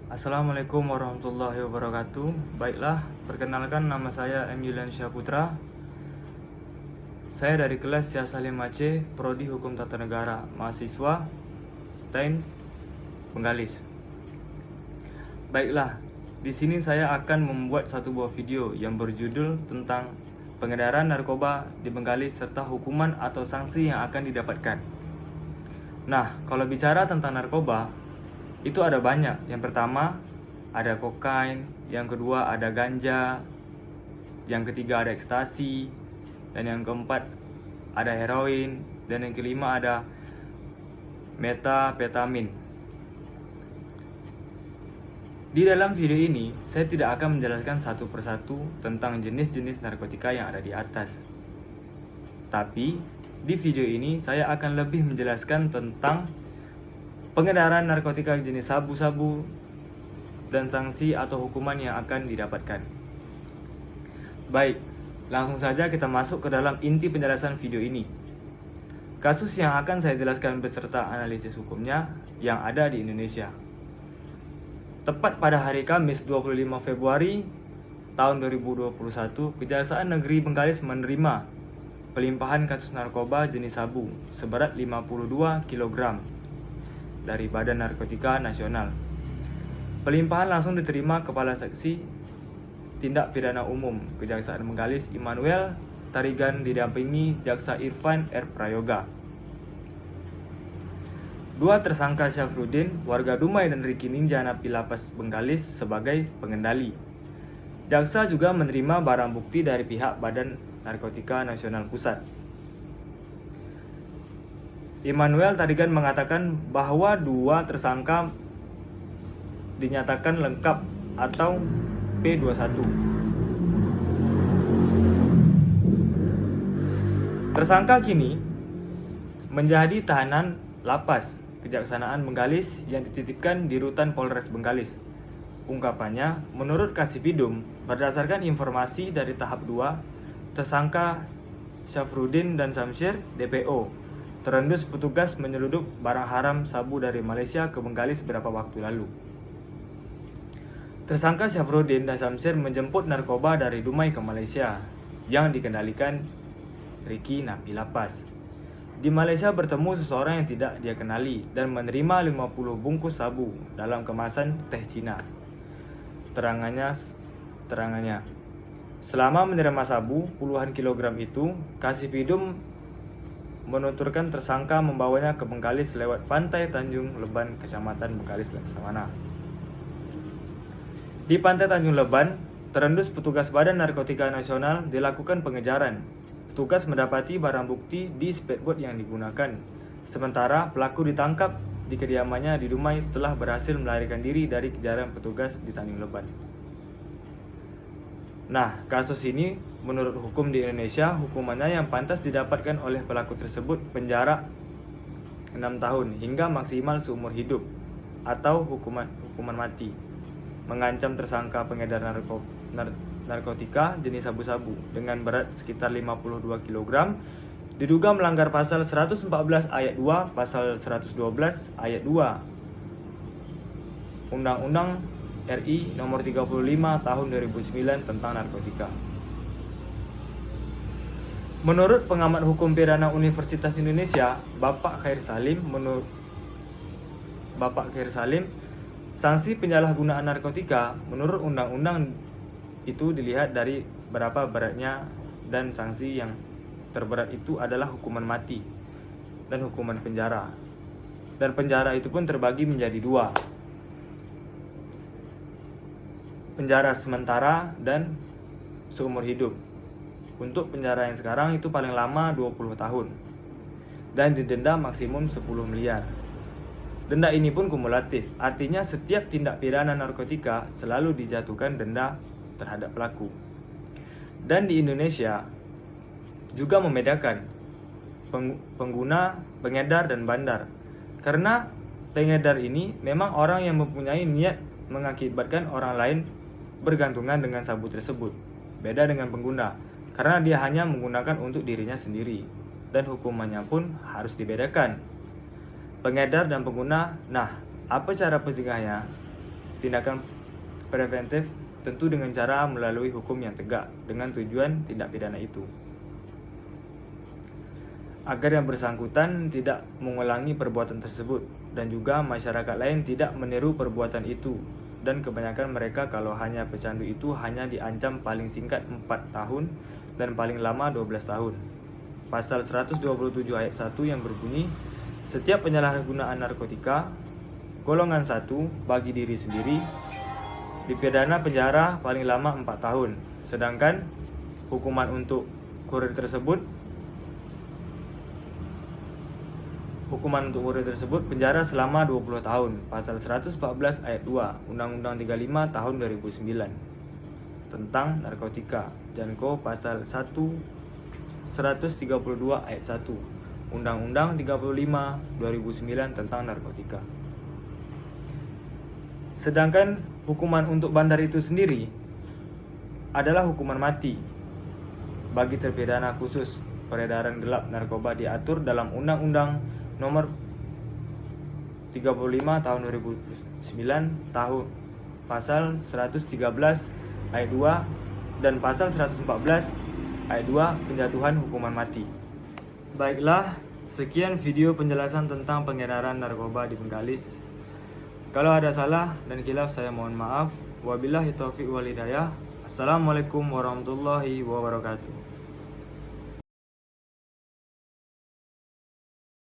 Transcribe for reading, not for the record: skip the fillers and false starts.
Assalamualaikum warahmatullahi wabarakatuh. Baiklah, perkenalkan nama saya M. Yulian Syahputra. Saya dari kelas Siasah 5C, Prodi Hukum Tata Negara, mahasiswa STAIN Bengkalis. Baiklah, di sini saya akan membuat satu buah video yang berjudul tentang pengedaran narkoba di Bengkalis serta hukuman atau sanksi yang akan didapatkan. Nah, kalau bicara tentang narkoba, itu ada banyak. Yang pertama ada kokain, yang kedua ada ganja, yang ketiga ada ekstasi, dan yang keempat ada heroin, dan yang kelima ada metapetamin. Di dalam video ini, saya tidak akan menjelaskan satu persatu tentang jenis-jenis narkotika yang ada di atas. Tapi, di video ini saya akan lebih menjelaskan tentang pengedaran narkotika jenis sabu-sabu dan sanksi atau hukuman yang akan didapatkan. Baik, langsung saja kita masuk ke dalam inti penjelasan video ini. Kasus yang akan saya jelaskan beserta analisis hukumnya yang ada di Indonesia. Tepat pada hari Kamis 25 Februari tahun 2021, Kejaksaan Negeri Bengkalis menerima pelimpahan kasus narkoba jenis sabu seberat 52 kg dari Badan Narkotika Nasional. Pelimpahan langsung diterima Kepala Seksi Tindak Pidana Umum Kejaksaan Bengkalis Immanuel Tarigan didampingi Jaksa Irfan R. Prayoga. Dua tersangka Syafruddin, warga Dumai, dan Riki Ninja Napi Lapas Bengkalis sebagai pengendali. Jaksa juga menerima barang bukti dari pihak Badan Narkotika Nasional Pusat. Immanuel Tarigan mengatakan bahwa dua tersangka dinyatakan lengkap atau P21. Tersangka kini menjadi tahanan lapas Kejaksanaan Bengkalis yang dititipkan di Rutan Polres Bengkalis. Ungkapannya, menurut Kasipidum, berdasarkan informasi dari tahap 2, tersangka Syafruddin dan Samsyir DPO terendus petugas menyeludup barang haram sabu dari Malaysia ke Bengkalis beberapa waktu lalu. Tersangka Syafruddin dan Samsyir menjemput narkoba dari Dumai ke Malaysia yang dikendalikan Riki Napi Lapas. Di Malaysia bertemu seseorang yang tidak dia kenali dan menerima 50 bungkus sabu dalam kemasan teh Cina. Terangannya, selama menerima sabu puluhan kilogram itu, Kasipidum menuturkan tersangka membawanya ke Bengkalis lewat pantai Tanjung Leban, Kecamatan Bengkalis, Laksamana. Di pantai Tanjung Leban, terendus petugas Badan Narkotika Nasional dilakukan pengejaran. Petugas mendapati barang bukti di speedboat yang digunakan. Sementara pelaku ditangkap di kediamannya di Dumai setelah berhasil melarikan diri dari kejaran petugas di Tanjung Leban. Nah, kasus ini menurut hukum di Indonesia, hukumannya yang pantas didapatkan oleh pelaku tersebut penjara 6 tahun hingga maksimal seumur hidup atau hukuman mati. Mengancam tersangka pengedar narkotika jenis sabu-sabu dengan berat sekitar 52 kg diduga melanggar pasal 114 ayat 2, pasal 112 ayat 2 Undang-Undang RI nomor 35 tahun 2009 tentang narkotika. Menurut pengamat hukum pidana Universitas Indonesia, Bapak Khair Salim, sanksi penyalahgunaan narkotika menurut undang-undang itu dilihat dari berapa beratnya, dan sanksi yang terberat itu adalah hukuman mati dan hukuman penjara. Dan penjara itu pun terbagi menjadi dua, penjara sementara dan seumur hidup. Untuk penjara yang sekarang itu paling lama 20 tahun dan didenda maksimum 10 miliar. Denda ini pun kumulatif, artinya setiap tindak pidana narkotika selalu dijatuhkan denda terhadap pelaku. Dan di Indonesia juga membedakan pengguna, pengedar, dan bandar. Karena pengedar ini memang orang yang mempunyai niat mengakibatkan orang lain bergantungan dengan sabu tersebut. Beda dengan pengguna, karena dia hanya menggunakan untuk dirinya sendiri, dan hukumannya pun harus dibedakan. Pengedar dan pengguna, nah, apa cara pencegahannya? tindakan preventif tentu dengan cara melalui hukum yang tegak dengan tujuan tindak pidana itu, agar yang bersangkutan tidak mengulangi perbuatan tersebut dan juga masyarakat lain tidak meniru perbuatan itu. Dan kebanyakan mereka kalau hanya pecandu itu hanya diancam paling singkat 4 tahun dan paling lama 12 tahun. Pasal 127 ayat 1 yang berbunyi, setiap penyalahgunaan narkotika golongan 1 bagi diri sendiri dipidana penjara paling lama 4 tahun. Sedangkan hukuman untuk kurir tersebut penjara selama 20 tahun. Pasal 114 ayat 2 Undang-Undang 35 tahun 2009 tentang narkotika. Janko pasal 132 ayat 1 Undang-Undang 35 2009 tentang narkotika. Sedangkan hukuman untuk bandar itu sendiri adalah hukuman mati bagi terpidana khusus peredaran gelap narkoba, diatur dalam Undang-Undang Nomor 35 tahun 2009 tahun pasal 113 ayat 2 dan pasal 114 ayat 2 penjatuhan hukuman mati. Baiklah, sekian video penjelasan tentang pengedaran narkoba di Bengkalis. Kalau ada salah dan khilaf saya mohon maaf. Wabillahi taufiq wal hidayah. Assalamualaikum warahmatullahi wabarakatuh.